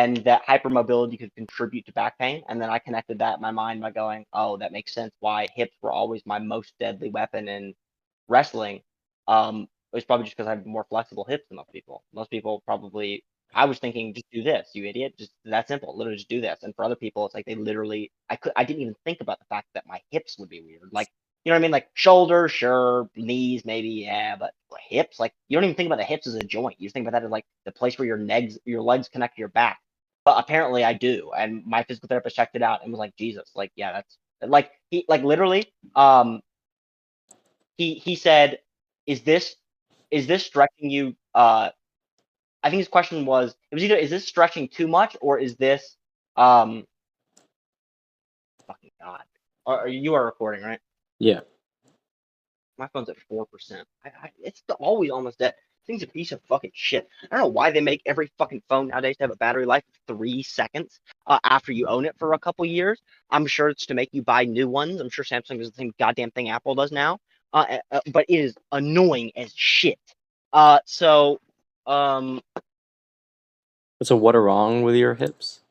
and that hypermobility could contribute to back pain. And then I connected that in my mind by going, oh, that makes sense why hips were always my most deadly weapon in wrestling. It was probably just because I have more flexible hips than most people. Most people probably, I was thinking, just do this, you idiot. Just that simple. Literally just do this. And for other people, it's like they literally, I didn't even think about the fact that my hips would be weird. Like, you know what I mean? Like shoulders, sure, knees, maybe, yeah, but hips, like you don't even think about the hips as a joint. You just think about that as like the place where your legs connect to your back. But apparently I do, and my physical therapist checked it out and was like, Jesus, like yeah, that's like he like literally, he said, is this stretching you? I think his question was, it was either is this stretching too much or is this fucking God, or you are recording, right? Yeah. My phone's at 4%. It's always almost dead. Thing's a piece of fucking shit. I don't know why they make every fucking phone nowadays to have a battery life of 3 seconds after you own it for a couple years. I'm sure it's to make you buy new ones. I'm sure Samsung does the same goddamn thing Apple does now. But it is annoying as shit. So, um, So what are wrong with your hips?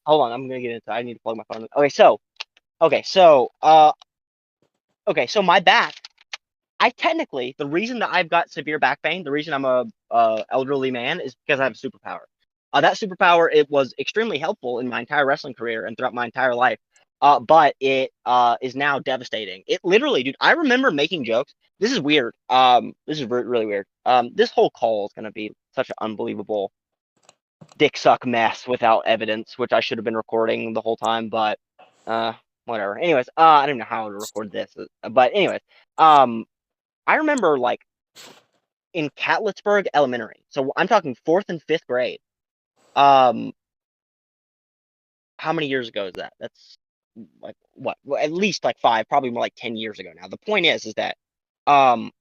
hold on. I'm gonna get into. I need to plug my phone. Okay, so my back. The reason that I've got severe back pain, the reason I'm a elderly man is because I have a superpower. That superpower, it was extremely helpful in my entire wrestling career and throughout my entire life. But it is now devastating. It literally, dude, I remember making jokes. This is weird. This is really weird. This whole call is gonna be such an unbelievable dick suck mess without evidence, which I should have been recording the whole time, but whatever. Anyways, I don't know how to record this, but anyways, I remember like in Catlettsburg Elementary. So I'm talking fourth and fifth grade. Um, how many years ago is that? That's like what? Well, at least like 5, probably more like 10 years ago now. The point is that um,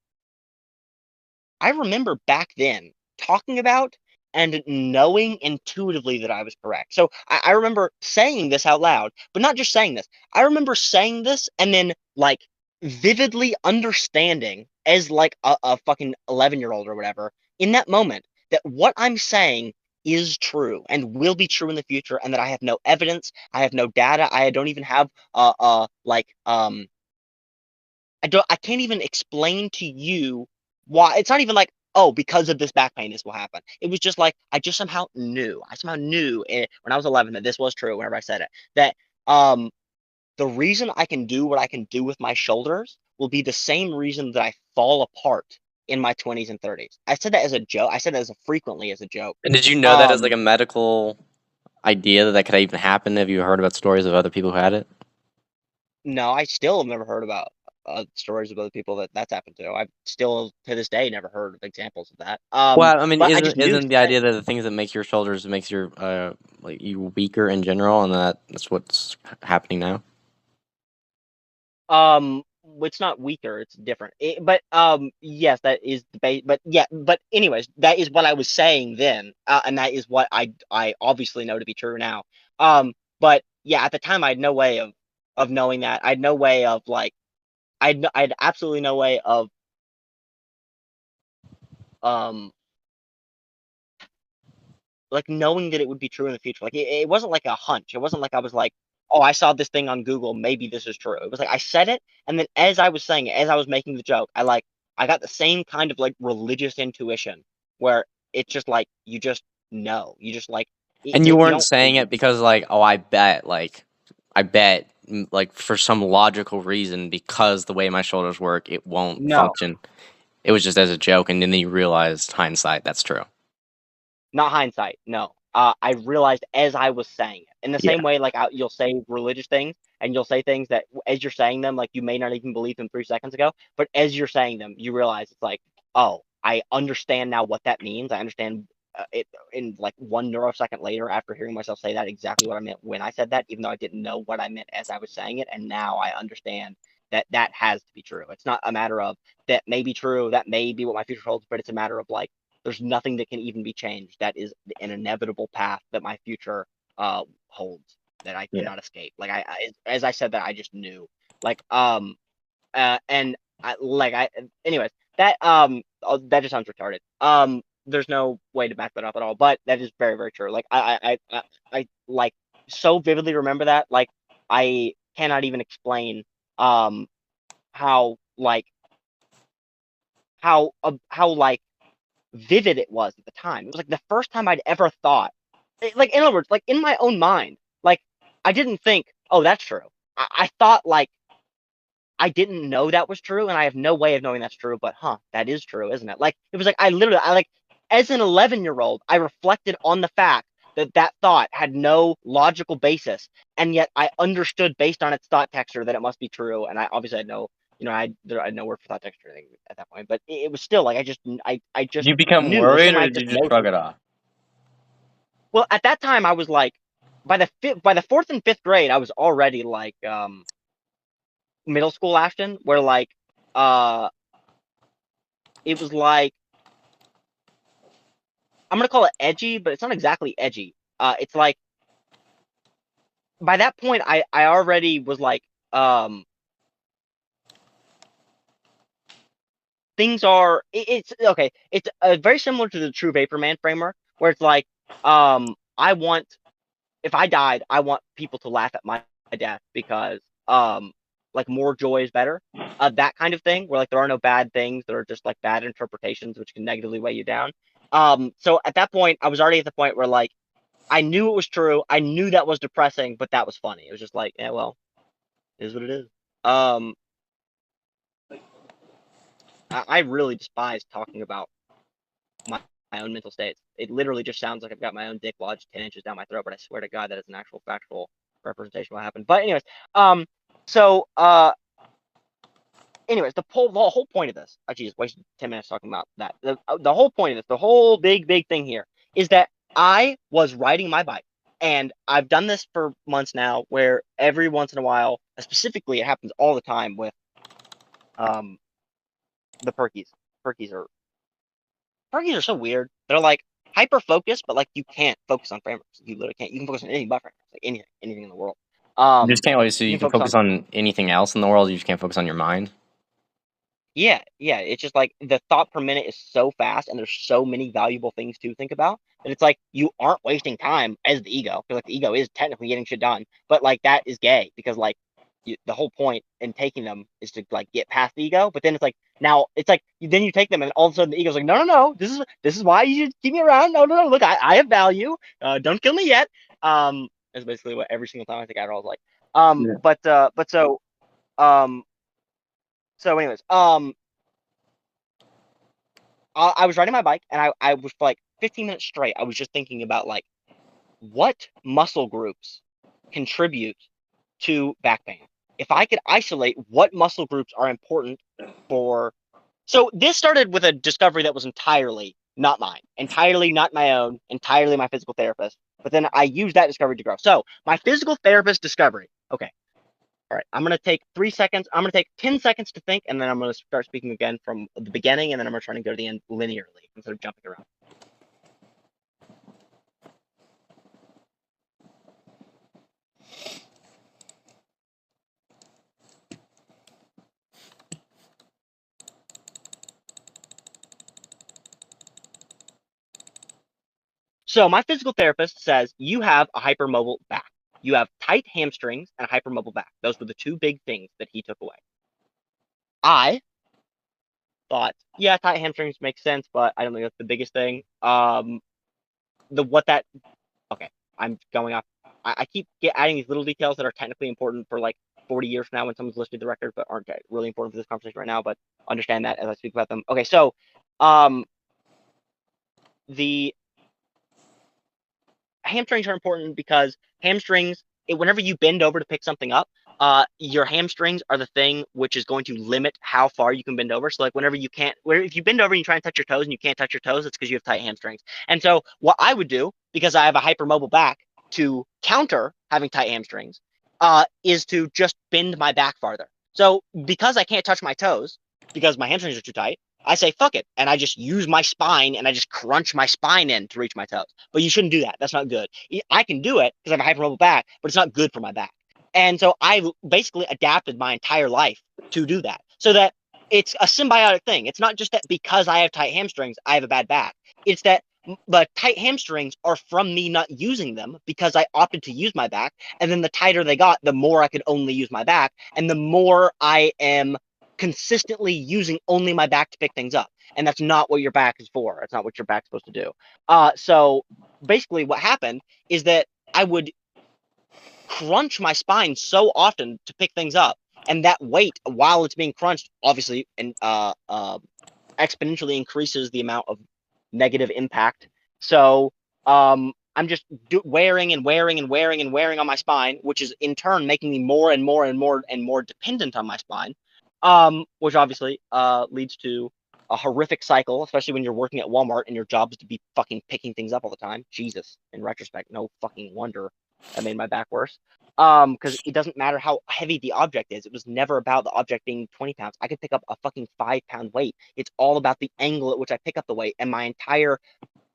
I remember back then talking about and knowing intuitively that I was correct. So I remember saying this out loud, but not just saying this. I remember saying this and then like vividly understanding as like a fucking 11-year-old or whatever in that moment that what I'm saying is true and will be true in the future, and that I have no evidence, I have no data, I don't even have I can't even explain to you why. It's not even like, oh, because of this back pain, this will happen. It was just like I just somehow knew. I somehow knew when I was 11 that this was true. Whenever I said it, that the reason I can do what I can do with my shoulders will be the same reason that I fall apart in my 20s and 30s. I said that as a joke. I said that as frequently as a joke. And did you know that as like a medical idea that could even happen? Have you heard about stories of other people who had it? No, I still have never heard about stories of other people that's happened to. I've still to this day never heard of examples of that. Well, I mean, But I just knew. isn't the idea that the things that make your shoulders makes your like you weaker in general, and that's what's happening now? It's not weaker, it's different. But yes, that is the base. But yeah, but anyways, that is what I was saying then, and that is what I obviously know to be true now. But yeah, at the time I had no way of knowing that. I had no way of like I had absolutely no way of um like knowing that it would be true in the future. Like it wasn't like a hunch. It wasn't like I was like, oh, I saw this thing on Google, maybe this is true. It was like I said it, and then as I was saying it, as I was making the joke, I got the same kind of like religious intuition where it's just like you just know. You just like And you you weren't don't saying it because like, oh, I bet like for some logical reason because the way my shoulders work, it won't no, function. It was just as a joke, and then you realized hindsight that's true. not hindsight. No. I realized as I was saying it. In the Yeah. same way, like you'll say religious things and you'll say things that as you're saying them, like you may not even believe them 3 seconds ago, but as you're saying them, you realize it's like, oh, I understand now what that means. I understand it in like 1 neurosecond later after hearing myself say that exactly what I meant when I said that, even though I didn't know what I meant as I was saying it. And now I understand that that has to be true. It's not a matter of that may be true, that may be what my future holds, but it's a matter of like, there's nothing that can even be changed. That is an inevitable path that my future holds that I Yeah. cannot escape. Like as I said that, I just knew. Like and I anyways, that that just sounds retarded. there's no way to back that up at all. But that is very, very true. Like I like so vividly remember that. Like I cannot even explain how like how like vivid it was at the time. It was like the first time I'd ever thought, like in other words, like in my own mind, like I didn't think, oh, that's true. I thought like I didn't know that was true, and I have no way of knowing that's true, but that is true, isn't it? Like it was like I like as an 11-year-old, I reflected on the fact that that thought had no logical basis, and yet I understood based on its thought texture that it must be true, and I obviously had no, I had no word for thought texture at that point, but it was still like I Did just you become knew. It was worried, something or I did you just just know. shrug it off? Well, at that time, I was like, by the fourth and fifth grade, I was already like middle school Ashton, where like uh it was like I'm gonna call it edgy, but it's not exactly edgy. It's like by that point, I already was like things are it's okay. It's very similar to the True Vapor Man framework, where it's like I want if I died, I want people to laugh at my death because like more joy is better. That kind of thing, where like there are no bad things, there are just like bad interpretations which can negatively weigh you down. So at that point, I was already at the point where like I knew it was true. I knew that was depressing, but that was funny. It was just like, yeah, well, it is what it is. Um, I really despise talking about my own mental states. It literally just sounds like I've got my own dick lodged 10 inches down my throat, but I swear to God that is an actual factual representation of what happened. But anyways, um, so anyways, the whole point of this, I just wasted 10 minutes talking about that. The whole point of this, the whole big thing here is that I was riding my bike, and I've done this for months now, where every once in a while, specifically, it happens all the time with um the perkies. Perkies are Perkies are so weird. They're like hyper focused, but like you can't focus on frameworks. You literally can't. You can focus on anything but frameworks, like anything in the world. You just can't wait, so You you can can focus on focus on anything else in the world. You just can't focus on your mind. yeah. It's just like the thought per minute is so fast, and there's so many valuable things to think about that it's like you aren't wasting time as the ego, because like the ego is technically getting shit done, but like that is gay because like the whole point in taking them is to like get past the ego. But then it's like now it's like then you take them, and all of a sudden the ego's like, no, this is why you should keep me around. No, look, I have value. Don't kill me yet. That's basically what every single time I think Adderall is like. Yeah. Um, so anyways, I was riding my bike, and I was for like 15 minutes straight. I was just thinking about like what muscle groups contribute to back pain. If I could isolate what muscle groups are important for. So this started with a discovery that was entirely not mine, entirely not my own, entirely my physical therapist. But then I used that discovery to grow. So my physical therapist discovery. Okay. All right. I'm going to take 3 seconds. I'm going to take 10 seconds to think, and then I'm going to start speaking again from the beginning, and then I'm going to try to go to the end linearly instead of jumping around. So my physical therapist says you have a hypermobile back. You have tight hamstrings and a hypermobile back. Those were the two big things that he took away. I thought, yeah, tight hamstrings makes sense, but I don't think that's the biggest thing. The what that okay, I'm going off. I keep adding these little details that are technically important for like 40 years from now when someone's listening to the record, but aren't really important for this conversation right now. But understand that as I speak about them. Okay, so the hamstrings are important because hamstrings, whenever you bend over to pick something up, your hamstrings are the thing which is going to limit how far you can bend over. So like whenever you can't, if you bend over and you try and touch your toes and you can't touch your toes, it's because you have tight hamstrings. And so what I would do, because I have a hypermobile back, to counter having tight hamstrings, is to just bend my back farther. So because I can't touch my toes because my hamstrings are too tight, I say fuck it, and I just use my spine and I just crunch my spine in to reach my toes. But you shouldn't do that. That's not good. I can do it because I have a hypermobile back, but it's not good for my back. And so I basically adapted my entire life to do that, so that it's a symbiotic thing. It's not just that because I have tight hamstrings, I have a bad back. It's that the tight hamstrings are from me not using them because I opted to use my back. And then the tighter they got, the more I could only use my back. And the more I am consistently using only my back to pick things up. And that's not what your back is for. It's not what your back's supposed to do. So basically what happened is that I would crunch my spine so often to pick things up. And that weight, while it's being crunched, obviously, and exponentially increases the amount of negative impact. So I'm just wearing and wearing and wearing and wearing on my spine, which is in turn making me more and more and more and more dependent on my spine, which obviously leads to a horrific cycle, especially when you're working at Walmart and your job is to be fucking picking things up all the time. Jesus, in retrospect, no fucking wonder that made my back worse. Because it doesn't matter how heavy the object is. It was never about the object being 20 pounds. I could pick up a fucking 5-pound weight. It's all about the angle at which I pick up the weight. And my entire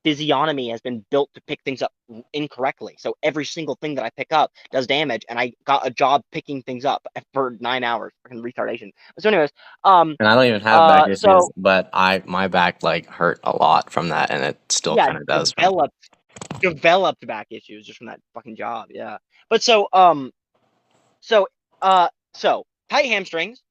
physiognomy has been built to pick things up incorrectly. So every single thing that I pick up does damage. And I got a job picking things up for 9 hours. Fucking retardation. So, anyways, And I don't even have back issues, so but my back like hurt a lot from that, and it still yeah, kind of does from. developed back issues just from that fucking job. Yeah. But so so tight hamstrings,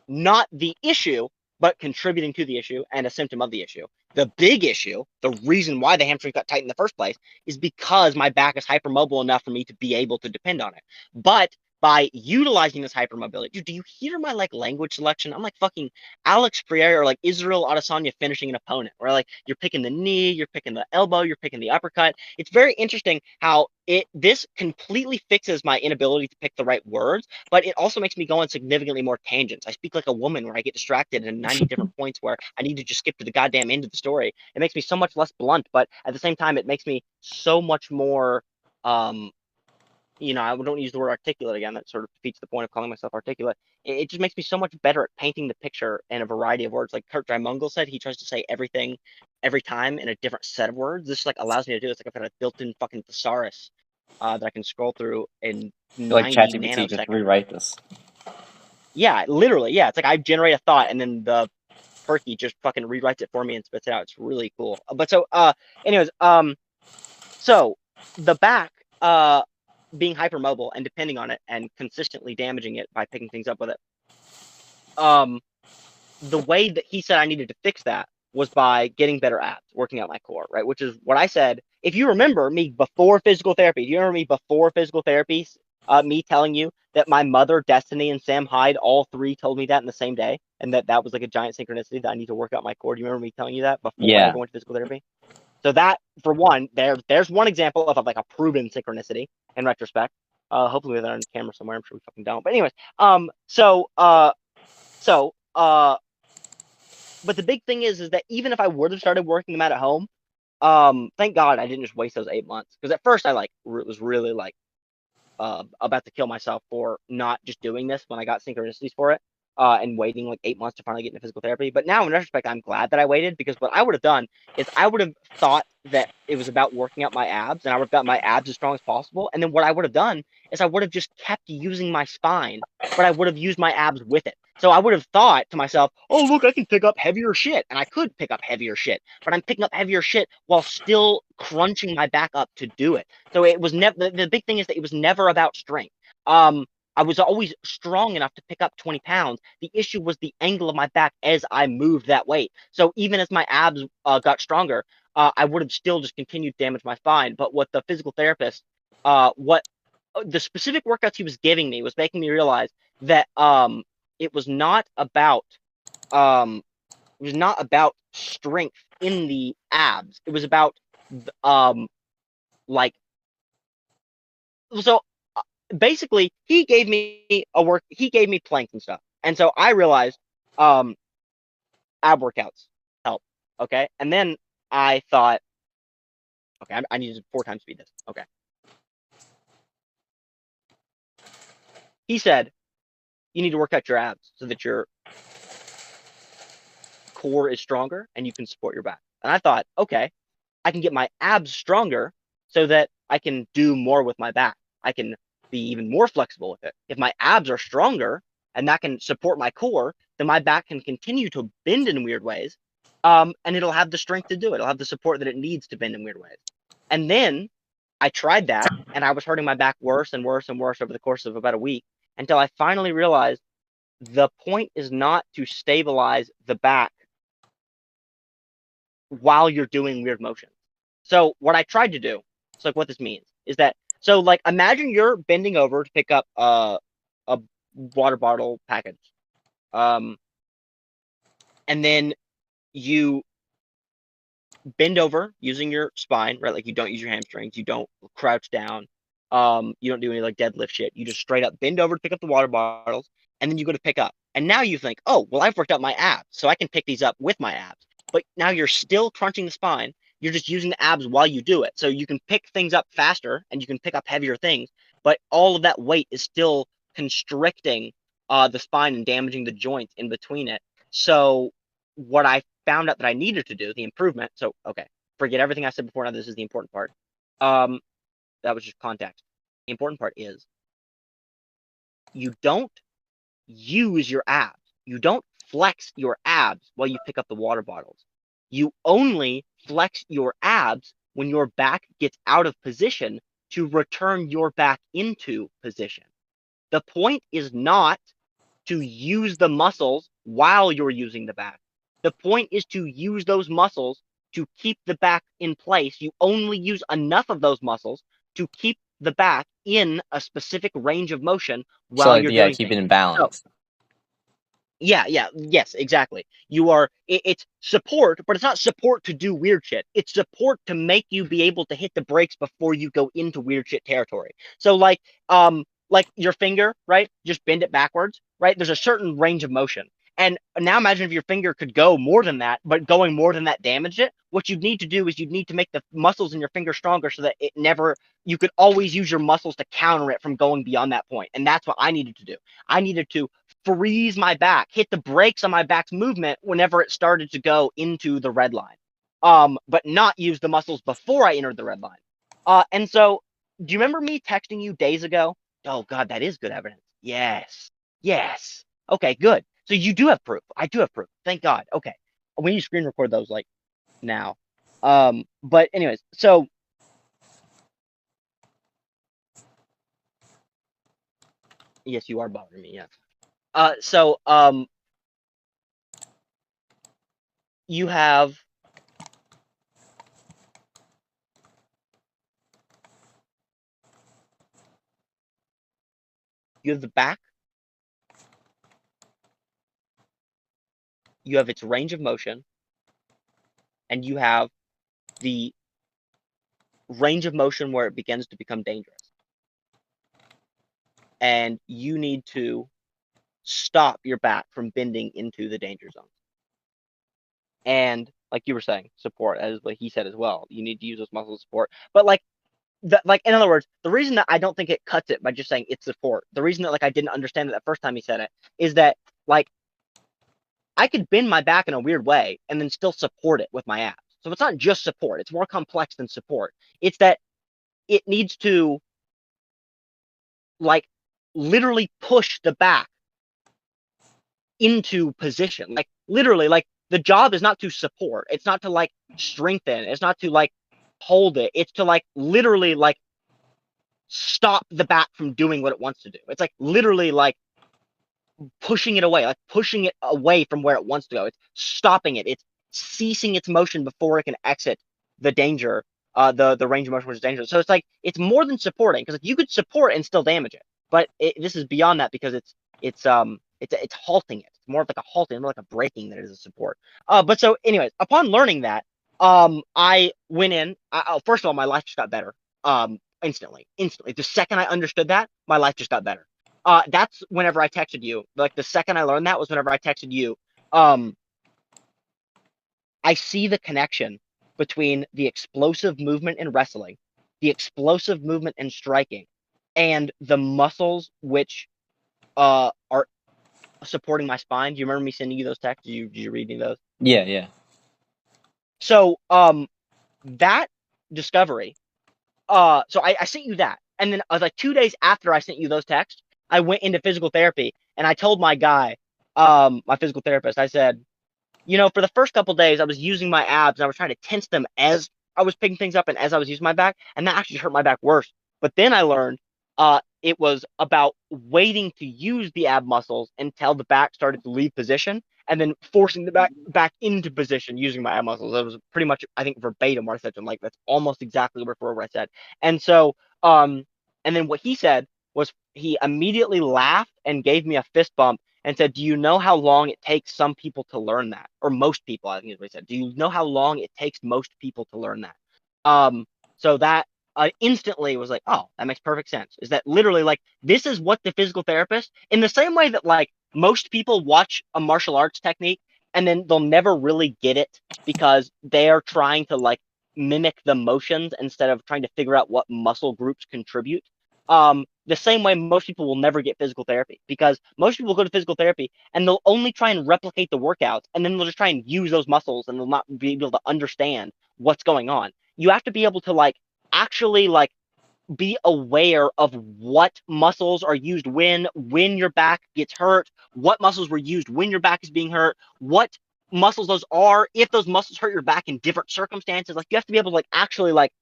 not the issue, but contributing to the issue and a symptom of the issue. The big issue, the reason why the hamstring got tight in the first place, is because my back is hypermobile enough for me to be able to depend on it. But by utilizing this hypermobility, dude, do you hear my like language selection? I'm like fucking Alex Freire or like Israel Adesanya finishing an opponent, where like you're picking the knee, you're picking the elbow, you're picking the uppercut. It's very interesting how this completely fixes my inability to pick the right words, but it also makes me go on significantly more tangents. I speak like a woman where I get distracted in 90 different points where I need to just skip to the goddamn end of the story. It makes me so much less blunt, but at the same time, it makes me so much more, I don't use the word articulate again. That sort of defeats the point of calling myself articulate. It just makes me so much better at painting the picture in a variety of words. Like Kurt Mungle said, he tries to say everything every time in a different set of words. This like allows me to do it. It's like I've got a built-in fucking thesaurus that I can scroll through in Like 90 ChatGPT, just nanoseconds. rewrite this. Yeah, literally. Yeah, it's like I generate a thought and then the turkey just fucking rewrites it for me and spits it out. It's really cool. But so, anyways, so the back, being hypermobile and depending on it and consistently damaging it by picking things up with it. The way that he said I needed to fix that was by getting better abs, working out my core, right? Which is what I said. If you remember me before physical therapy, do you remember me before physical therapy? Me telling you that my mother, Destiny, and Sam Hyde, all three told me that in the same day, and that was like a giant synchronicity that I need to work out my core. Do you remember me telling you that before I Yeah. ever went to physical therapy? So that, for one, there's one example of like a proven synchronicity in retrospect. Hopefully we have that on camera somewhere. I'm sure we fucking don't. But anyways, but the big thing is that even if I would have started working them out at home, thank God I didn't just waste those 8 months. Because at first I like was really like about to kill myself for not just doing this when I got synchronicities for it, and waiting like 8 months to finally get into physical therapy. But now in retrospect, I'm glad that I waited, because what I would have done is I would have thought that it was about working out my abs, and I would have got my abs as strong as possible. And then what I would have done is I would have just kept using my spine, but I would have used my abs with it. So I would have thought to myself, oh, look, I can pick up heavier shit. And I could pick up heavier shit, but I'm picking up heavier shit while still crunching my back up to do it. So it was never, the big thing is that it was never about strength. I was always strong enough to pick up 20 pounds. The issue was the angle of my back as I moved that weight. So even as my abs got stronger, I would have still just continued to damage my spine. But what the physical therapist, what the specific workouts he was giving me was making me realize that it was not about um, strength in the abs. It was about like so basically he gave me planks and stuff, and so I realized ab workouts help. Okay, and then I thought, okay, I need to 4 times speed this. Okay, he said you need to work out your abs so that your core is stronger and you can support your back. And I thought, okay, I can get my abs stronger so that I can do more with my back. I can be even more flexible with it. If my abs are stronger and that can support my core, then my back can continue to bend in weird ways. And it'll have the strength to do it. It'll have the support that it needs to bend in weird ways. And then I tried that, and I was hurting my back worse and worse and worse over the course of about a week until I finally realized the point is not to stabilize the back while you're doing weird motions. So what I tried to do, so like what this means is that, so like imagine you're bending over to pick up a water bottle package, and then you bend over using your spine, right? Like you don't use your hamstrings, you don't crouch down, you don't do any like deadlift shit. You just straight up bend over to pick up the water bottles, and then you go to pick up. And now you think, oh, well, I've worked out my abs, so I can pick these up with my abs. But now you're still crunching the spine. You're just using the abs while you do it. So you can pick things up faster and you can pick up heavier things, but all of that weight is still constricting the spine and damaging the joints in between it. So what I found out that I needed to do, the improvement. So, okay, forget everything I said before. Now this is the important part. That was just context. The important part is you don't use your abs. You don't flex your abs while you pick up the water bottles. You only flex your abs when your back gets out of position to return your back into position. The point is not to use the muscles while you're using the back. The point is to use those muscles to keep the back in place. You only use enough of those muscles to keep the back in a specific range of motion So while like, you're yeah, doing keep things. it in So, balance. yes, exactly. It's support, but it's not support to do weird shit. It's support to make you be able to hit the brakes before you go into weird shit territory. So like your finger, right? Just bend it backwards, right? There's a certain range of motion. And now imagine if your finger could go more than that, but going more than that damaged it. What you'd need to do is you'd need to make the muscles in your finger stronger so that you could always use your muscles to counter it from going beyond that point. And that's what I needed to do. I needed to freeze my back, hit the brakes on my back's movement whenever it started to go into the red line, but not use the muscles before I entered the red line. And so, do you remember me texting you days ago? Oh God, that is good evidence. Yes. Okay, good. So you do have proof. I do have proof. Thank God. Okay, we need to screen record those like now. But anyways, so yes, you are bothering me. Yes. So you have the back, you have its range of motion, and you have the range of motion where it begins to become dangerous. And you need to stop your back from bending into the danger zone. And like you were saying, support, as like he said as well, you need to use those muscles support. But like in other words, the reason that I don't think it cuts it by just saying it's support, the reason that like I didn't understand it that first time he said it, is that like I could bend my back in a weird way and then still support it with my abs. So it's not just support, it's more complex than support. It's that it needs to like literally push the back into position. Like literally, like the job is not to support, it's not to like strengthen, it's not to like hold it, it's to like literally like stop the back from doing what it wants to do. It's like literally like pushing it away, like pushing it away from where it wants to go. It's stopping it. It's ceasing its motion before it can exit the danger, the range of motion which is dangerous. So it's like it's more than supporting, because if you could support and still damage it, but this is beyond that because it's halting it. It's more of like a halting, more like a braking than it is a support. But so anyways, upon learning that, I went in. First of all, my life just got better. Instantly. The second I understood that, my life just got better. That's whenever I texted you. Like the second I learned that was whenever I texted you. I see the connection between the explosive movement in wrestling, the explosive movement in striking, and the muscles which are supporting my spine. Do you remember me sending you those texts? Did you read any of those? Yeah. So that discovery. So I sent you that, and then I was like 2 days after I sent you those texts, I went into physical therapy and I told my guy, my physical therapist, I said, for the first couple days, I was using my abs and I was trying to tense them as I was picking things up and as I was using my back, and that actually hurt my back worse. But then I learned it was about waiting to use the ab muscles until the back started to leave position, and then forcing the back into position using my ab muscles. That was pretty much, I think, verbatim what I said to him. Like that's almost exactly word for word what I said. And so, and then what he said was he immediately laughed and gave me a fist bump and said, "Do you know how long it takes some people to learn that? Or most people, I think is what he said. Do you know how long it takes most people to learn that?" Um, so that instantly was like, "Oh, that makes perfect sense." Is that literally like this is what the physical therapist, in the same way that like most people watch a martial arts technique and then they'll never really get it because they are trying to like mimic the motions instead of trying to figure out what muscle groups contribute. The same way most people will never get physical therapy because most people go to physical therapy and they'll only try and replicate the workouts and then they'll just try and use those muscles and they'll not be able to understand what's going on. You have to be able to like actually like be aware of what muscles are used when your back gets hurt, what muscles were used when your back is being hurt, what muscles those are, if those muscles hurt your back in different circumstances. Like you have to be able to like actually like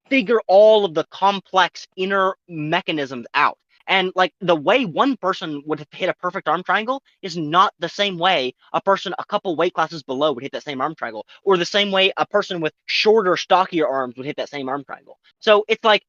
figure all of the complex inner mechanisms out. And like the way one person would hit a perfect arm triangle is not the same way a person a couple weight classes below would hit that same arm triangle, or the same way a person with shorter, stockier arms would hit that same arm triangle. So it's like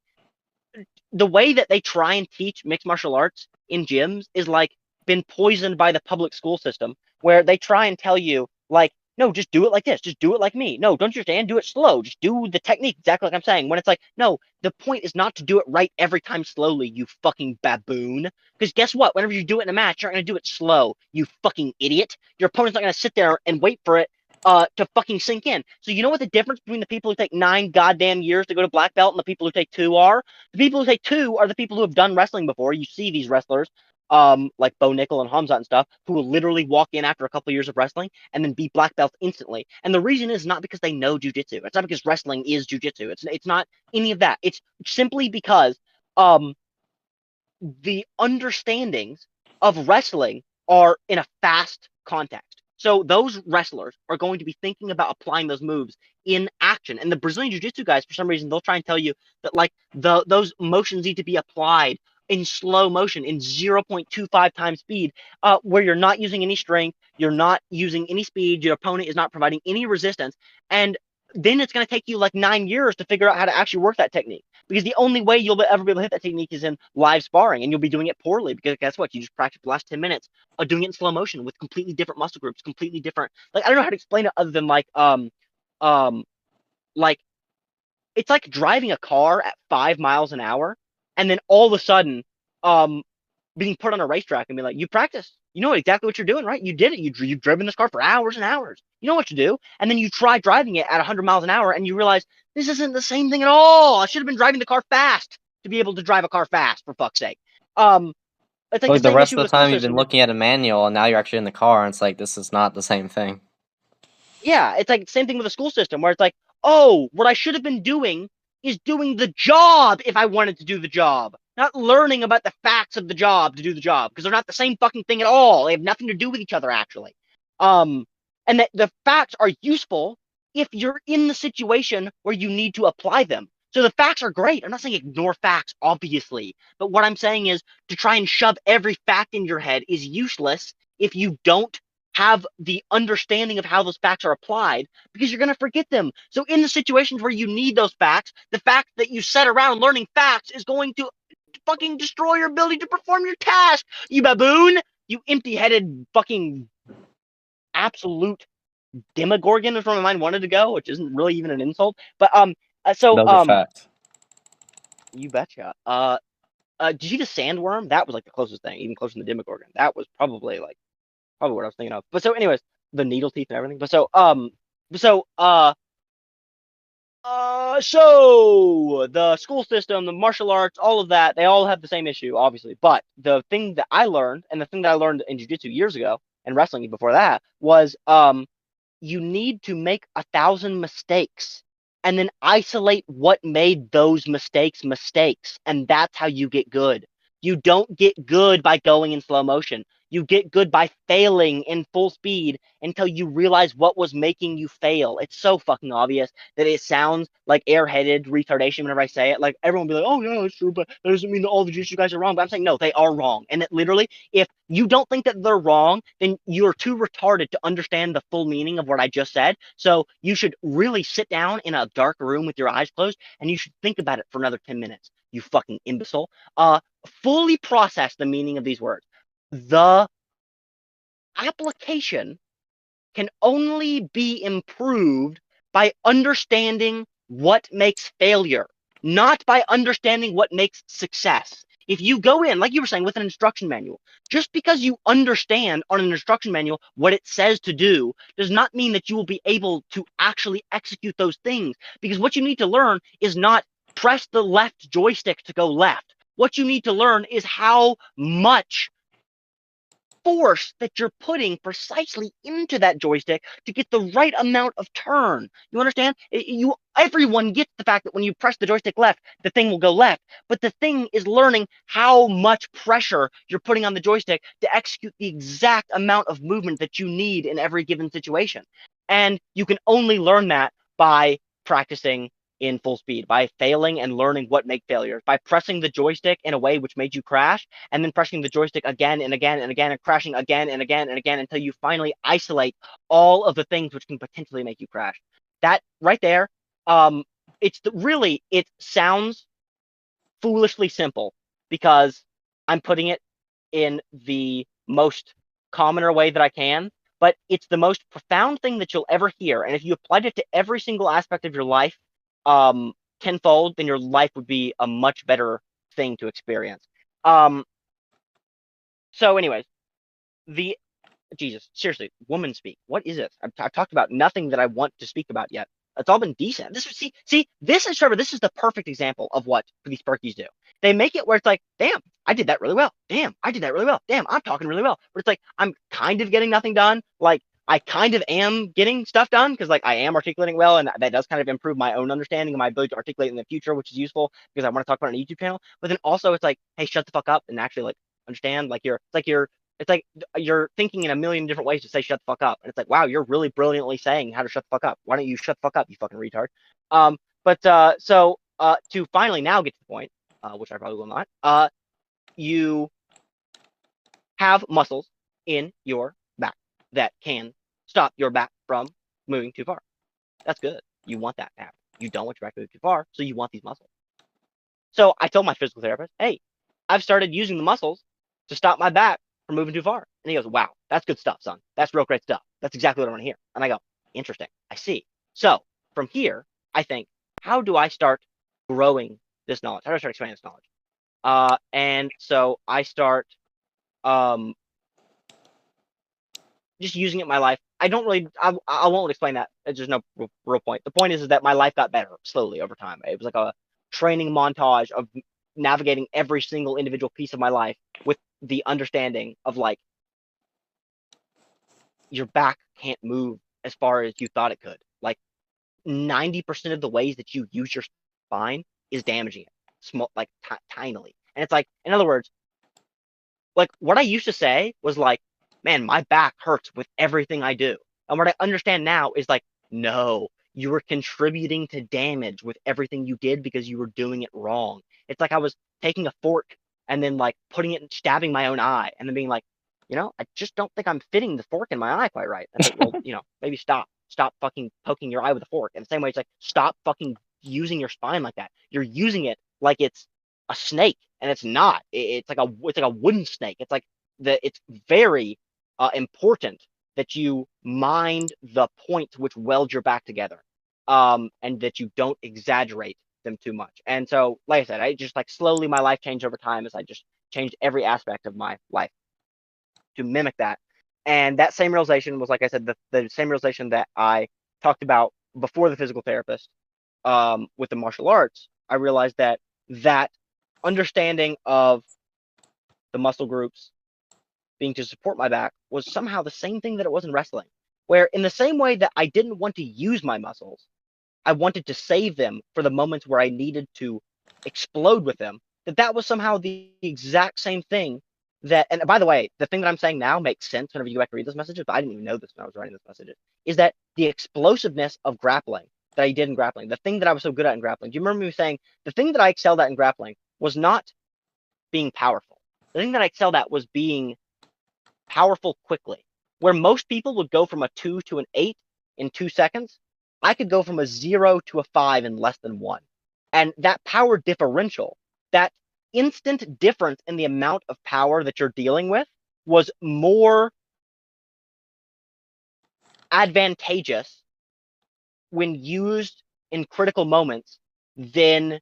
the way that they try and teach mixed martial arts in gyms is like been poisoned by the public school system, where they try and tell you like, no, just do it like this, just do it like me. No, don't you understand? Do it slow. Just do the technique exactly like I'm saying. When it's like, no, the point is not to do it right every time slowly, you fucking baboon. Because guess what? Whenever you do it in a match, you're not gonna do it slow, you fucking idiot. Your opponent's not gonna sit there and wait for it to fucking sink in. So you know what the difference between the people who take 9 goddamn years to go to black belt and the people who take 2 are? The people who take 2 are the people who have done wrestling before. You see these wrestlers, like Bo Nickel and Hamzat and stuff, who will literally walk in after a couple of years of wrestling and then beat black belts instantly. And the reason is not because they know jujitsu. It's not because wrestling is jujitsu. It's not any of that. It's simply because um the understandings of wrestling are in a fast context. So those wrestlers are going to be thinking about applying those moves in action. And the Brazilian Jiu-Jitsu guys, for some reason, they'll try and tell you that like those motions need to be applied in slow motion, in 0.25 times speed, where you're not using any strength, you're not using any speed, your opponent is not providing any resistance, and then it's going to take you like 9 years to figure out how to actually work that technique. Because the only way you'll ever be able to hit that technique is in live sparring, and you'll be doing it poorly because guess what? You just practice the last 10 minutes of doing it in slow motion with completely different muscle groups, completely different. Like I don't know how to explain it other than um like it's like driving a car at 5 miles an hour, and then all of a sudden um being put on a racetrack and be like, you practice. You know exactly what you're doing, right? You did it. You've driven this car for hours and hours. You know what to do. And then you try driving it at 100 miles an hour and you realize this isn't the same thing at all. I should have been driving the car fast to be able to drive a car fast, for fuck's sake. It's like the Like the same rest issue of with the the school time you've been system. looking at a manual and now you're actually in the car and it's like this is not the same thing. Yeah, it's like the same thing with the school system where it's like, oh, what I should have been doing is doing the job if I wanted to do the job, not learning about the facts of the job to do the job because they're not the same fucking thing at all. They have nothing to do with each other actually. Um, and that the facts are useful if you're in the situation where you need to apply them. So the facts are great. I'm not saying ignore facts, obviously, but what I'm saying is to try and shove every fact in your head is useless if you don't have the understanding of how those facts are applied because you're going to forget them. So in the situations where you need those facts, the fact that you set around learning facts is going to fucking destroy your ability to perform your task. You baboon, you empty-headed fucking absolute demogorgon is where my mind wanted to go, which isn't really even an insult. But so Those are facts. you betcha. Did you see the sandworm? That was like the closest thing, even closer to the demogorgon. That was probably what I was thinking of. But so, anyways, the needle teeth and everything. But so the school system, the martial arts, all of that, they all have the same issue, obviously. But the thing that I learned, and the thing that I learned in jiu-jitsu years ago, and wrestling before that, was you need to make 1,000 mistakes and then isolate what made those mistakes, and that's how you get good. You don't get good by going in slow motion. You get good by failing in full speed until you realize what was making you fail. It's so fucking obvious that it sounds like airheaded retardation whenever I say it. Like everyone will be like, "Oh yeah, it's true," but that doesn't mean that all the jiu-jitsu guys are wrong. But I'm saying no, they are wrong. And that literally, if you don't think that they're wrong, then you're too retarded to understand the full meaning of what I just said. So you should really sit down in a dark room with your eyes closed, and you should think about it for another 10 minutes. You fucking imbecile. Fully process the meaning of these words. The application can only be improved by understanding what makes failure, not by understanding what makes success. If you go in, like you were saying, with an instruction manual, just because you understand on an instruction manual what it says to do does not mean that you will be able to actually execute those things. Because what you need to learn is not press the left joystick to go left. What you need to learn is how much force that you're putting precisely into that joystick to get the right amount of turn. You understand? Everyone gets the fact that when you press the joystick left, the thing will go left. But the thing is learning how much pressure you're putting on the joystick to execute the exact amount of movement that you need in every given situation. And you can only learn that by practicing in full speed, by failing and learning what make failures, by pressing the joystick in a way which made you crash, and then pressing the joystick again and again and again and crashing again and again and again until you finally isolate all of the things which can potentially make you crash. That right there, really, it sounds foolishly simple because I'm putting it in the most commoner way that I can, but it's the most profound thing that you'll ever hear. And if you applied it to every single aspect of your life, tenfold, then your life would be a much better thing to experience. So anyways, the Jesus, seriously, woman speak. What is it? I've talked about nothing that I want to speak about yet. It's all been decent. This is Trevor. This is the perfect example of what these perkies do. They make it where it's like, damn, I did that really well. Damn, I did that really well. Damn, I'm talking really well. But it's like I'm kind of getting nothing done. Like I kind of am getting stuff done because like I am articulating well, and that does kind of improve my own understanding and my ability to articulate in the future, which is useful because I want to talk about it on a YouTube channel. But then also it's like, hey, shut the fuck up and actually like understand. Like it's like you're thinking in a million different ways to say shut the fuck up. And it's like, wow, you're really brilliantly saying how to shut the fuck up. Why don't you shut the fuck up, you fucking retard? To finally now get to the point, which I probably will not, you have muscles in your back that can stop your back from moving too far. That's good. You want that to happen. You don't want your back to move too far, so you want these muscles. So I told my physical therapist, hey, I've started using the muscles to stop my back from moving too far. And he goes, wow, that's good stuff, son. That's real great stuff. That's exactly what I want to hear. And I go, interesting. I see. So from here, I think, how do I start growing this knowledge? How do I start expanding this knowledge? And so I start just using it in my life. I don't really, I won't explain that. It's just no real point. The point is that my life got better slowly over time. It was like a training montage of navigating every single individual piece of my life with the understanding of like your back can't move as far as you thought it could. Like 90% of the ways that you use your spine is damaging it, small, like tinily. And it's like, in other words, like what I used to say was like, man, my back hurts with everything I do. And what I understand now is like, no, you were contributing to damage with everything you did because you were doing it wrong. It's like I was taking a fork and then like putting it and stabbing my own eye and then being like, I just don't think I'm fitting the fork in my eye quite right. It's like, well, maybe stop fucking poking your eye with a fork. And the same way, it's like, stop fucking using your spine like that. You're using it like it's a snake, and it's not. It's like a wooden snake. It's very important that you mind the points which weld your back together, and that you don't exaggerate them too much. And so, like I said, I just like slowly my life changed over time as I just changed every aspect of my life to mimic that. And that same realization was, like I said, the same realization that I talked about before the physical therapist, with the martial arts. I realized that understanding of the muscle groups being to support my back was somehow the same thing that it was in wrestling, where in the same way that I didn't want to use my muscles, I wanted to save them for the moments where I needed to explode with them, that was somehow the exact same thing that, and by the way, the thing that I'm saying now makes sense whenever you go back to read those messages, but I didn't even know this when I was writing those messages, is that the explosiveness of grappling that I did in grappling, the thing that I was so good at in grappling, do you remember me saying the thing that I excelled at in grappling was not being powerful? The thing that I excelled at was being powerful quickly. Where most people would go from a 2 to an 8 in 2 seconds, I could go from a 0 to a 5 in less than 1. And that power differential, that instant difference in the amount of power that you're dealing with, was more advantageous when used in critical moments than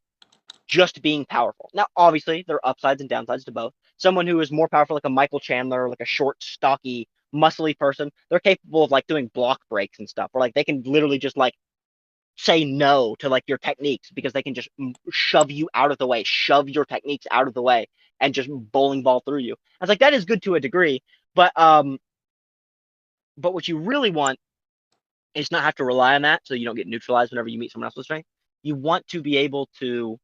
just being powerful. Now, obviously, there are upsides and downsides to both. Someone who is more powerful, like a Michael Chandler, like a short, stocky, muscly person, they're capable of like doing block breaks and stuff, or like they can literally just like say no to like your techniques because they can just shove you out of the way, shove your techniques out of the way, and just bowling ball through you. I was like, that is good to a degree, but what you really want is not have to rely on that, so you don't get neutralized whenever you meet someone else with strength. You want to be able to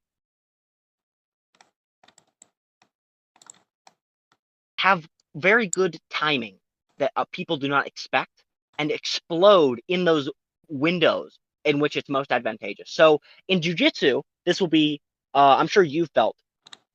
have very good timing that people do not expect and explode in those windows in which it's most advantageous. So in jujitsu, this will be, I'm sure you felt,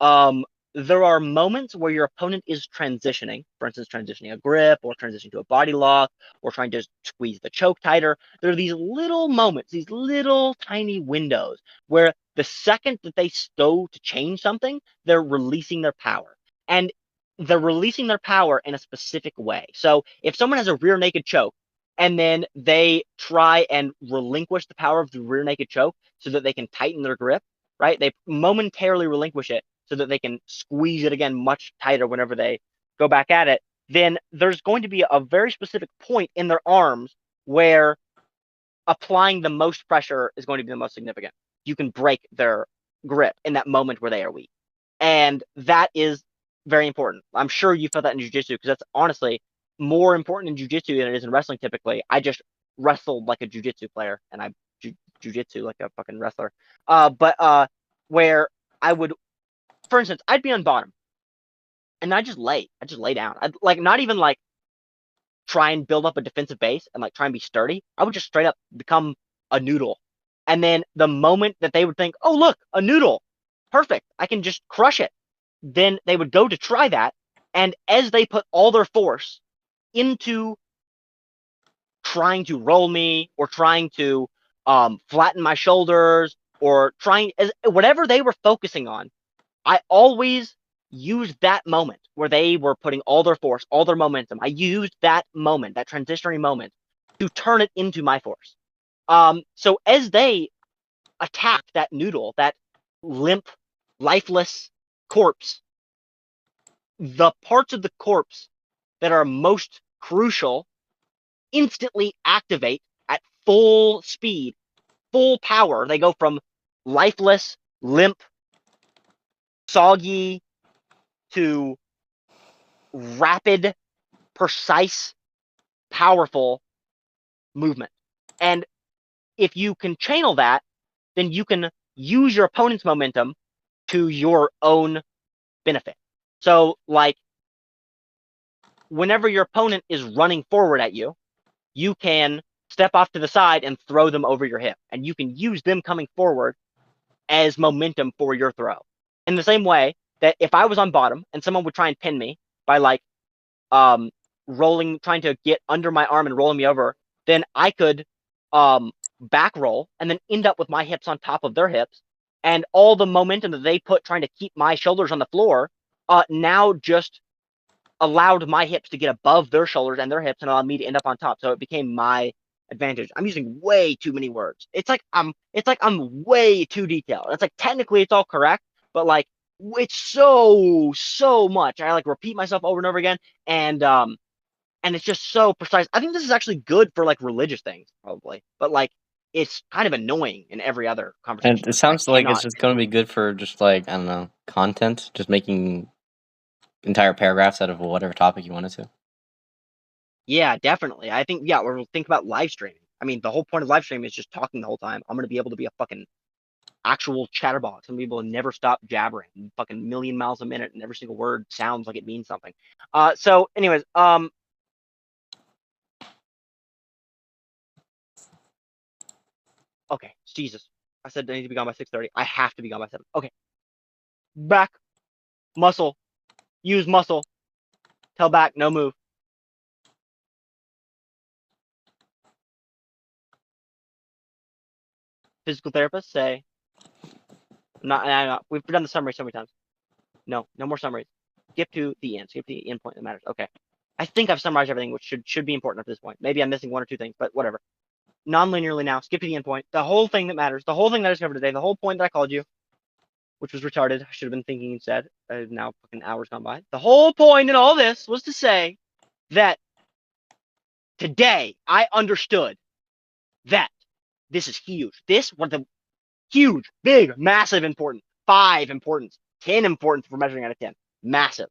um, there are moments where your opponent is transitioning, for instance, transitioning a grip or transitioning to a body lock or trying to squeeze the choke tighter. There are these little moments, these little tiny windows where the second that they go to change something, they're releasing their power. And they're releasing their power in a specific way. So if someone has a rear naked choke and then they try and relinquish the power of the rear naked choke so that they can tighten their grip, right? They momentarily relinquish it so that they can squeeze it again much tighter whenever they go back at it. Then there's going to be a very specific point in their arms where applying the most pressure is going to be the most significant. You can break their grip in that moment where they are weak. And that is very important. I'm sure you felt that in jiu-jitsu because that's honestly more important in jiu-jitsu than it is in wrestling typically. I just wrestled like a jiu-jitsu player and I jiu-jitsu like a fucking wrestler. But where I would, for instance, I'd be on bottom and I just lay down. I'd like not even like try and build up a defensive base and like try and be sturdy. I would just straight up become a noodle. And then the moment that they would think, oh, look, a noodle, perfect, I can just crush it, then they would go to try that. And as they put all their force into trying to roll me or trying to flatten my shoulders or trying, whatever they were focusing on, I always used that moment where they were putting all their force, all their momentum. I used that moment, that transitionary moment, to turn it into my force. So as they attacked that noodle, that limp, lifeless corpse, the parts of the corpse that are most crucial instantly activate at full speed, full power. They go from lifeless, limp, soggy to rapid, precise, powerful movement. And if you can channel that, then you can use your opponent's momentum to your own benefit. So, like, whenever your opponent is running forward at you, you can step off to the side and throw them over your hip. And you can use them coming forward as momentum for your throw. In the same way that if I was on bottom and someone would try and pin me by like rolling, trying to get under my arm and rolling me over, then I could back roll and then end up with my hips on top of their hips. And all the momentum that they put trying to keep my shoulders on the floor now just allowed my hips to get above their shoulders and their hips and allowed me to end up on top. So it became my advantage. I'm using way too many words. It's like I'm way too detailed. It's like technically it's all correct, but like it's so much. I like repeat myself over and over again, and it's just so precise. I think this is actually good for like religious things, probably, but like it's kind of annoying in every other And conversation. it I sounds like it's cannot. just going to be good for just like, I don't know, content, just making entire paragraphs out of whatever topic you wanted to. Yeah, definitely. I think or think about live streaming. I mean, the whole point of live streaming is just talking the whole time. I'm gonna be able to be a fucking actual chatterbox. Some people never stop jabbering, fucking million miles a minute, and every single word sounds like it means something. So, anyways, okay, Jesus. I said I need to be gone by 6:30. I have to be gone by 7. Okay. Back, muscle, use muscle, tell back, no move. Physical therapist say, not, we've done the summary so many times. No more summaries. Skip to the end. Skip to the end point that matters. Okay. I think I've summarized everything, which should be important at this point. Maybe I'm missing one or two things, but whatever. Non-linearly now. Skip to the end point. The whole thing that matters. The whole thing that I discovered today. The whole point that I called you, which was retarded. I should have been thinking instead. Now fucking hours gone by. The whole point in all this was to say that today I understood that this is huge. This was the huge, big, massive, important. 5 importance. 10 importance for measuring out of 10. Massive.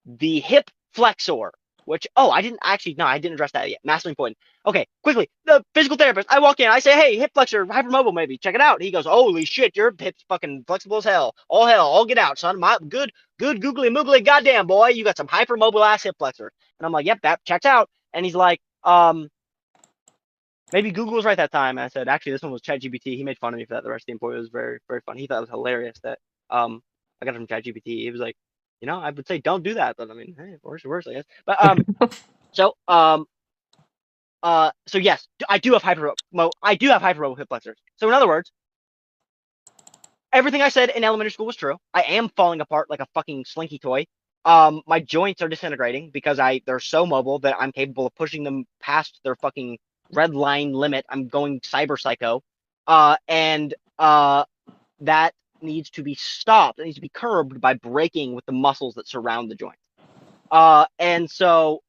The hip flexor, which, I didn't address that yet. Massively important. Okay, quickly, the physical therapist, I walk in, I say, hey, hip flexor, hypermobile maybe, check it out. He goes, holy shit, your hip's fucking flexible as hell. All get out, son. My good googly moogly, goddamn boy, you got some hypermobile ass hip flexor. And I'm like, yep, that checks out. And he's like, maybe Google was right that time. And I said, actually, this one was ChatGPT. He made fun of me for that. The rest of the employee was very, very funny. He thought it was hilarious that I got it from ChatGPT. He was like, I would say don't do that, but I mean, hey, worse, I guess. But so yes, I do have hypermobile hip flexors. So in other words, everything I said in elementary school was true. I am falling apart like a fucking slinky toy. My joints are disintegrating because they're so mobile that I'm capable of pushing them past their fucking red line limit. I'm going cyber psycho. And that needs to be stopped. It needs to be curbed by breaking with the muscles that surround the joint. And so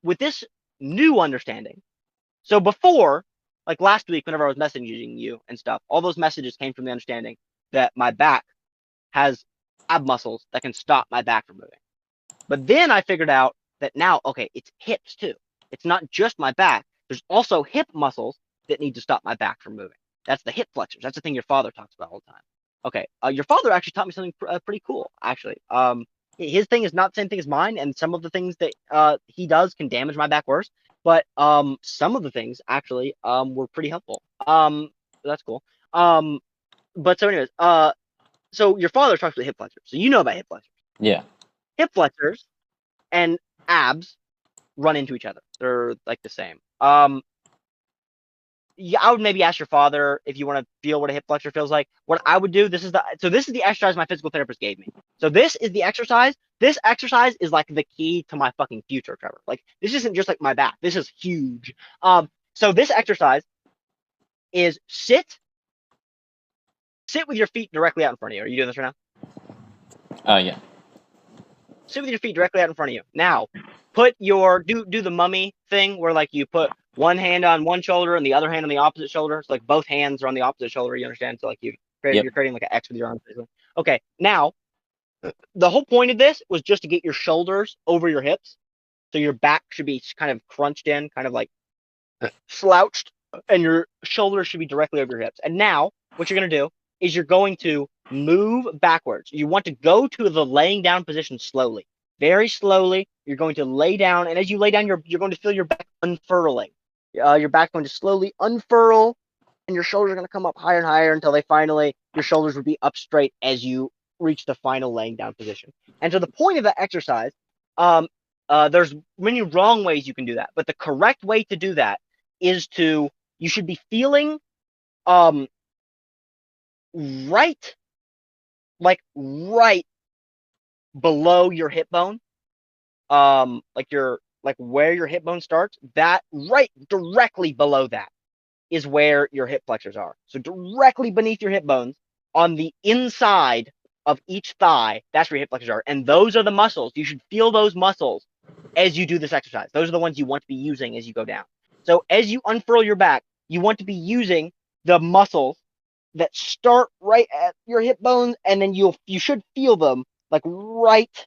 with this new understanding, so before, like last week, whenever I was messaging you and stuff, all those messages came from the understanding that my back has ab muscles that can stop my back from moving. But then I figured out that now, okay, it's hips too. It's not just my back. There's also hip muscles that need to stop my back from moving. That's the hip flexors. That's the thing your father talks about all the time. Okay, your father actually taught me something pretty cool, actually. His thing is not the same thing as mine, and some of the things that he does can damage my back worse. But some of the things actually were pretty helpful. That's cool. But so anyways, so your father talks about hip flexors, so you know about hip flexors. Yeah. Hip flexors and abs run into each other. They're like the same. Yeah, I would maybe ask your father if you want to feel what a hip flexor feels like. What I would do, this is the exercise my physical therapist gave me. So this is the exercise. This exercise is like the key to my fucking future, Trevor. Like this isn't just like my back. This is huge. So this exercise is sit with your feet directly out in front of you. Are you doing this right now? Yeah. Sit with your feet directly out in front of you. Now, put your do the mummy thing where like you put one hand on one shoulder and the other hand on the opposite shoulder. It's like both hands are on the opposite shoulder. You understand? So like you're creating like an X with your arms. Okay. Now, the whole point of this was just to get your shoulders over your hips, so your back should be kind of crunched in, kind of like slouched, and your shoulders should be directly over your hips. And now, what you're gonna do is you're going to move backwards. You want to go to the laying down position slowly. Very slowly, you're going to lay down, and as you lay down, you're going to feel your back unfurling. Your back's going to slowly unfurl, and your shoulders are going to come up higher and higher until your shoulders would be up straight as you reach the final laying down position. And so the point of that exercise, there's many wrong ways you can do that, but the correct way to do that is you should be feeling right below your hip bone, like where your hip bone starts, that right directly below that is where your hip flexors are. So directly beneath your hip bones on the inside of each thigh, that's where your hip flexors are. And those are the muscles. You should feel those muscles as you do this exercise. Those are the ones you want to be using as you go down. So as you unfurl your back, you want to be using the muscles that start right at your hip bones, and then you should feel them like right